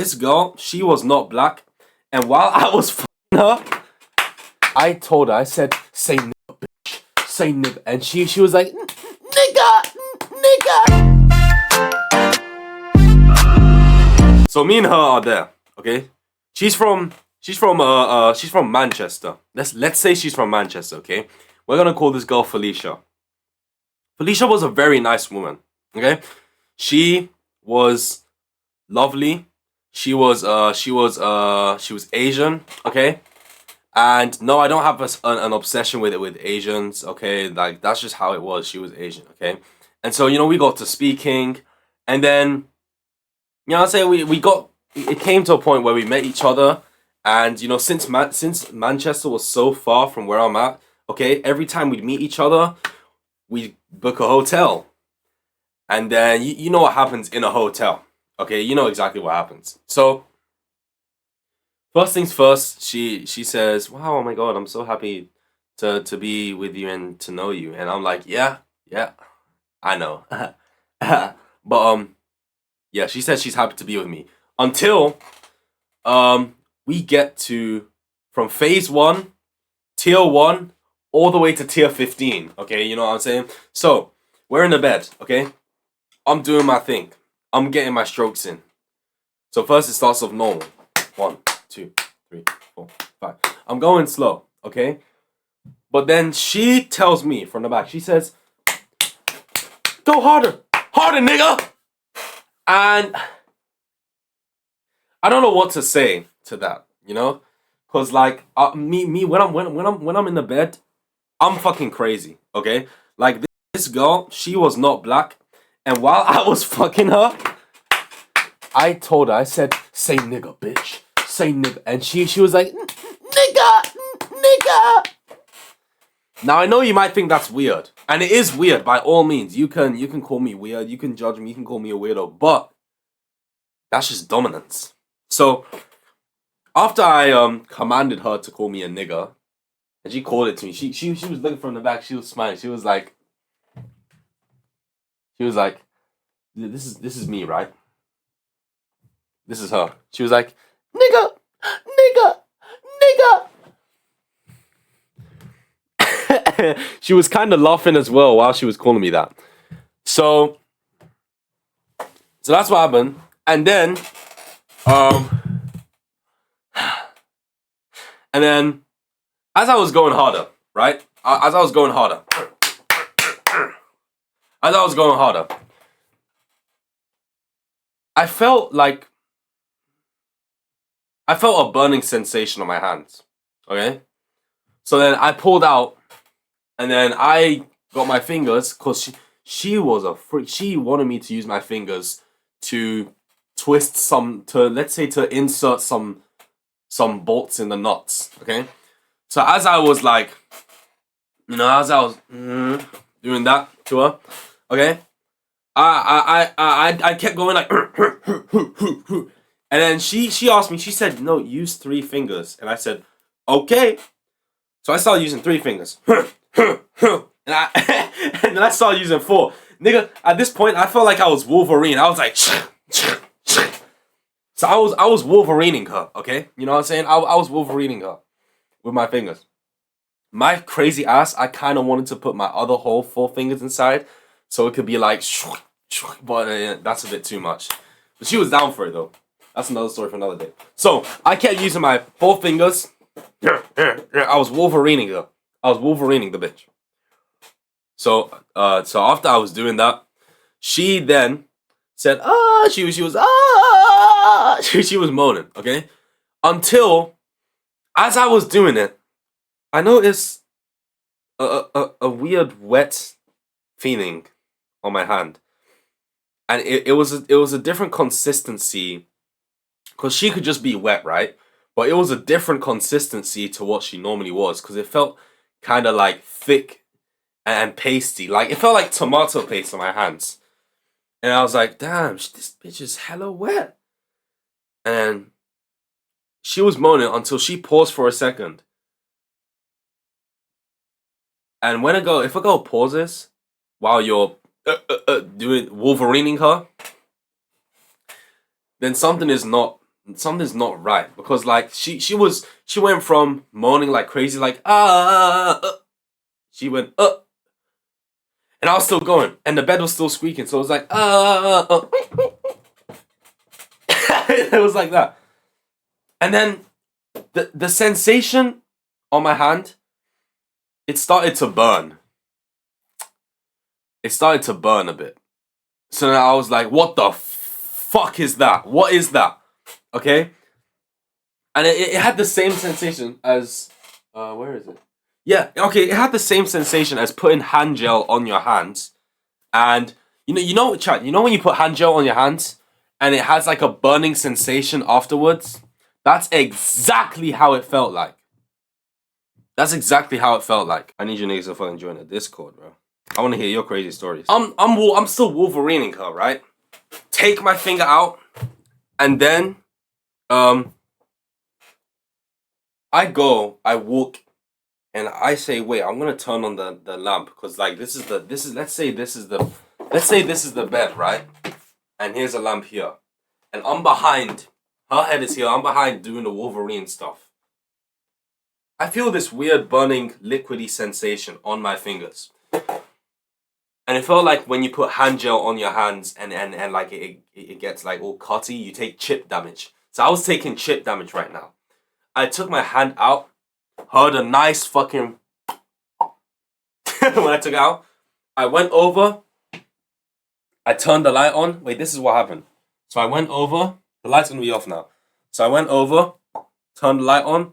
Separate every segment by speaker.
Speaker 1: This girl, she was not black, and while I was fucking her, I told her, I said, say nigga, bitch, say nigga, and she was like, nigga, nigga. So me and her are there, okay? She's from Manchester. Let's say she's from Manchester, okay? We're gonna call this girl Felicia. Felicia was a very nice woman, okay? She was lovely. She was Asian, okay? And no, I don't have an obsession with Asians, okay? Like, that's just how it was. She was Asian, okay? And so, we got to speaking, and then, I'd say it came to a point where we met each other, and, since Manchester was so far from where I'm at, okay, every time we'd meet each other, we'd book a hotel. And then, you know what happens in a hotel, okay? You know exactly what happens. So, first things first, she says, wow, oh my God, I'm so happy to be with you and to know you. And I'm like, yeah, I know. But, yeah, she said she's happy to be with me. Until, we get to, from phase 1, tier 1, all the way to tier 15, okay? You know what I'm saying? So, we're in the bed, okay? I'm doing my thing. I'm getting my strokes in. So first it starts off normal. 1, 2, 3, 4, 5. I'm going slow, okay? But then she tells me from the back, she says, go harder! Harder, nigga! And I don't know what to say to that, Cause like me when I'm in the bed, I'm fucking crazy, okay? Like this girl, she was not black, and while I was fucking her, I told her, I said, say nigga, bitch, say nigga, and she was like, nigga. Now I know you might think that's weird, and it is weird. By all means, you can call me weird, you can judge me, you can call me a weirdo, but that's just dominance. So after I commanded her to call me a nigga, and she called it to me, she was looking from the back, she was smiling, she was like, this is me, right? This is her. She was like, nigga. She was kind of laughing as well while she was calling me that. So that's what happened. And then, as I was going harder, right? As I was going harder, I felt a burning sensation on my hands. Okay? So then I pulled out, and then I got my fingers, because she was a freak. She wanted me to use my fingers to twist to insert some bolts in the nuts. Okay? So as I was doing that to her, okay? I kept going like, and then she asked me, she said, no, use 3 fingers. And I said, okay. So I started using 3 fingers. and then I started using 4. Nigga, at this point, I felt like I was Wolverine. I was like, so I was Wolverining her, okay? You know what I'm saying? I was Wolverining her with my fingers. My crazy ass, I kind of wanted to put my other whole 4 fingers inside, so it could be like, but that's a bit too much. But she was down for it though. That's another story for another day. So I kept using my 4 fingers. I was Wolverining her. I was Wolverining the bitch. So after I was doing that, she then said, she was moaning, okay? Until, as I was doing it, I noticed a weird wet feeling on my hand, and it was a different consistency, because she could just be wet, right? But it was a different consistency to what she normally was, because it felt kind of like thick and pasty, like it felt like tomato paste on my hands, and I was like, damn, this bitch is hella wet. And she was moaning until she paused for a second. And if a girl pauses while you're doing Wolverining her, then something is not something's not right, because like she went from moaning like crazy, like she went and I was still going, and the bed was still squeaking, so it was like it was like that, and then the sensation on my hand, it started to burn. It started to burn a bit. So then I was like, what the fuck is that? What is that? Okay? And it had the same sensation as... where is it? Yeah, okay, it had the same sensation as putting hand gel on your hands. And, chat, you know when you put hand gel on your hands and it has like a burning sensation afterwards? That's exactly how it felt like. That's exactly how it felt like. I need you niggas to fucking join the Discord, bro. I want to hear your crazy stories. I'm still Wolverineing her, right? Take my finger out, and then I walk, and I say, wait, I'm gonna turn on the lamp, because like let's say this is the bed, right? And here's a lamp here, and I'm behind. Her head is here. I'm behind doing the Wolverine stuff. I feel this weird burning liquidy sensation on my fingers. And it felt like when you put hand gel on your hands and like it gets like all cutty, you take chip damage. So I was taking chip damage right now. I took my hand out, heard a nice fucking when I took it out. I went over, I turned the light on. Wait, this is what happened. So I went over, the light's gonna be off now. So I went over, turned the light on.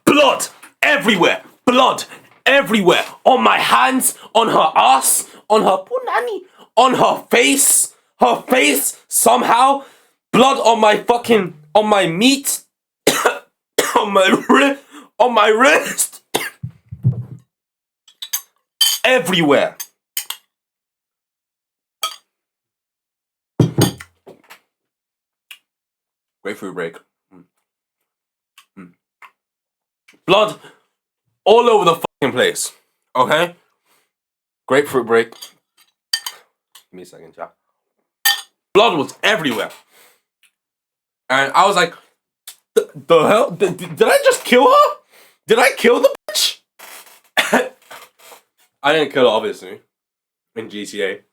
Speaker 1: Blood everywhere! Blood everywhere! On my hands, on her ass, on her punani, on her face, somehow. Blood on my meat, on my wrist, everywhere. Grapefruit break. Blood all over the fucking place. Okay? Grapefruit break. Give me a second, chat. Blood was everywhere. And I was like, the hell? Did I just kill her? Did I kill the bitch? I didn't kill her, obviously. In GTA.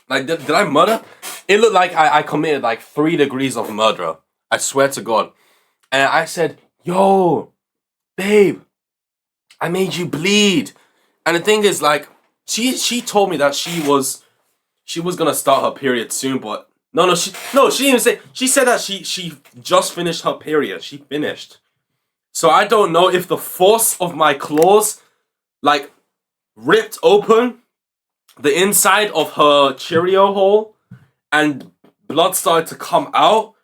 Speaker 1: Like, did I murder? It looked like I committed like 3 degrees of murder. I swear to God. And I said, yo, babe, I made you bleed. And the thing is, like, she told me that she was gonna start her period soon, but she didn't even say. She said that she just finished her period. She finished. So I don't know if the force of my claws, like, ripped open the inside of her Cheerio hole and blood started to come out.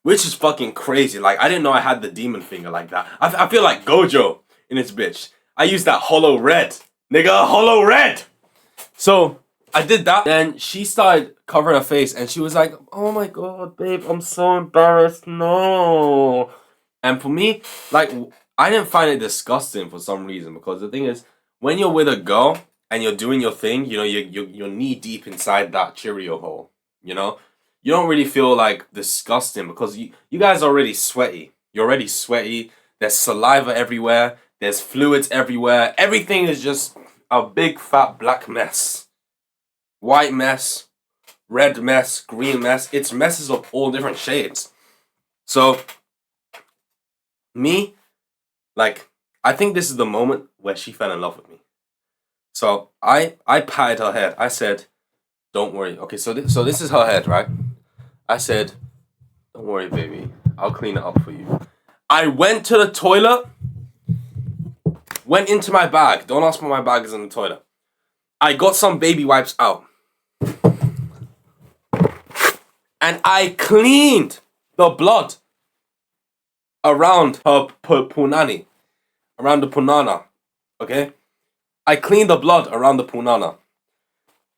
Speaker 1: Which is fucking crazy. Like, I didn't know I had the demon finger like that. I feel like Gojo in this bitch. I used that hollow red. Nigga, hollow red! So, I did that. Then she started covering her face and she was like, oh my god, babe, I'm so embarrassed. No. And for me, like, I didn't find it disgusting for some reason. Because the thing is, when you're with a girl and you're doing your thing, you know, you're knee deep inside that Cheerio hole. You know? You don't really feel like disgusting because you guys are already sweaty. You're already sweaty. There's saliva everywhere. There's fluids everywhere. Everything is just a big fat black mess. White mess, red mess, green mess. It's messes of all different shades. So, me, like, I think this is the moment where she fell in love with me. So, I patted her head. I said, don't worry. Okay, so this is her head, right? I said, don't worry, baby. I'll clean it up for you. I went to the toilet, went into my bag. Don't ask me my bag is in the toilet. I got some baby wipes out. And I cleaned the blood around her punani. Around the punana. Okay? I cleaned the blood around the punana.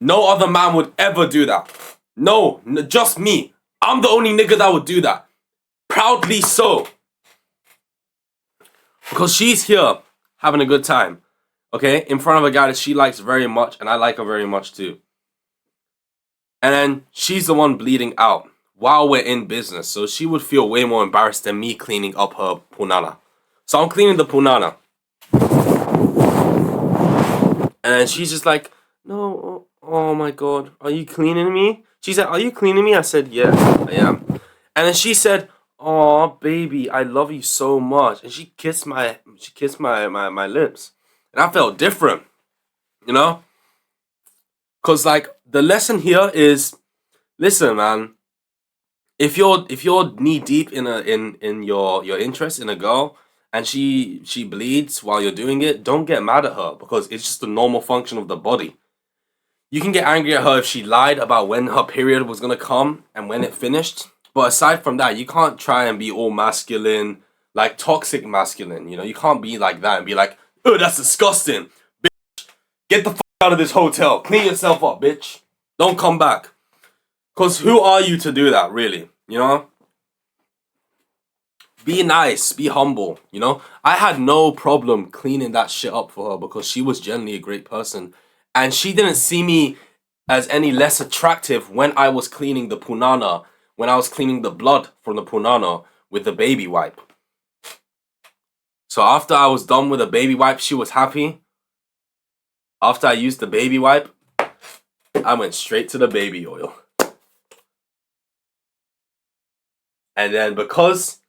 Speaker 1: No other man would ever do that. No, just me. I'm the only nigga that would do that. Proudly so. Because she's here having a good time. Okay? In front of a guy that she likes very much. And I like her very much too. And then she's the one bleeding out. while we're in business. So she would feel way more embarrassed than me cleaning up her punana. So I'm cleaning the punana. And then she's just like, no, oh my God, are you cleaning me? She said, are you cleaning me? I said, yeah, I am. And then she said, oh, baby, I love you so much. And she kissed my lips. And I felt different, you know? Because, like, the lesson here is, listen, man, if you're knee deep in your interest in a girl and she bleeds while you're doing it, don't get mad at her because it's just a normal function of the body. You can get angry at her if she lied about when her period was gonna come and when it finished. But aside from that, you can't try and be all masculine, like toxic masculine. You know, you can't be like that and be like, oh, that's disgusting. Bitch, get the fuck out of this hotel. Clean yourself up, bitch. Don't come back. Because who are you to do that, really? You know? Be nice. Be humble. You know? I had no problem cleaning that shit up for her because she was generally a great person. And she didn't see me as any less attractive when I was cleaning the punana, when I was cleaning the blood from the punana with the baby wipe. So after I was done with the baby wipe, she was happy. After I used the baby wipe, I went straight to the baby oil. And then because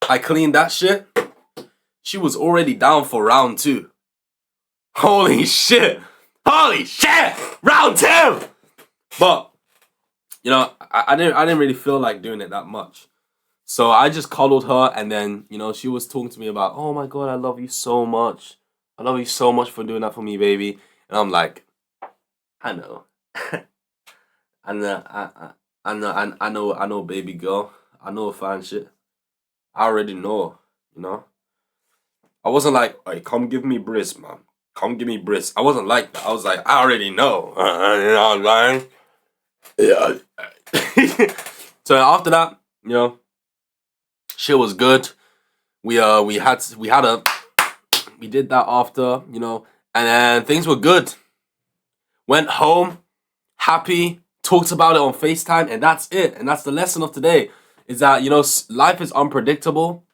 Speaker 1: I cleaned that shit, she was already down for round 2. Holy shit! Holy shit! Round 2! But, you know, I didn't really feel like doing it that much. So I just coddled her and then, you know, she was talking to me about, oh my God, I love you so much. I love you so much for doing that for me, baby. And I'm like, I know. I know, baby girl. I know fine shit. I already know, you know. I wasn't like, hey, come give me bris, man. Come give me bris. I wasn't like that. I was like, I already know. You know what I'm saying? Yeah. So after that, you know, shit was good. We did that after, you know, and then things were good. Went home, happy, talked about it on FaceTime, and that's it. And that's the lesson of today. Is that, you know, life is unpredictable,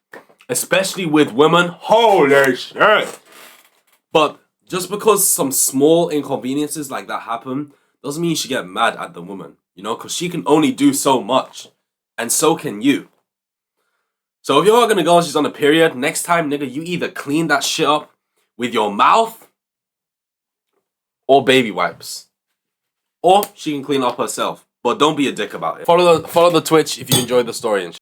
Speaker 1: especially with women. Holy shit! But just because some small inconveniences like that happen, doesn't mean you should get mad at the woman, you know, because she can only do so much, and so can you. So if you're gonna go and she's on a period, next time, nigga, you either clean that shit up with your mouth or baby wipes. Or she can clean up herself. But don't be a dick about it. Follow the Twitch if you enjoyed the story and shit.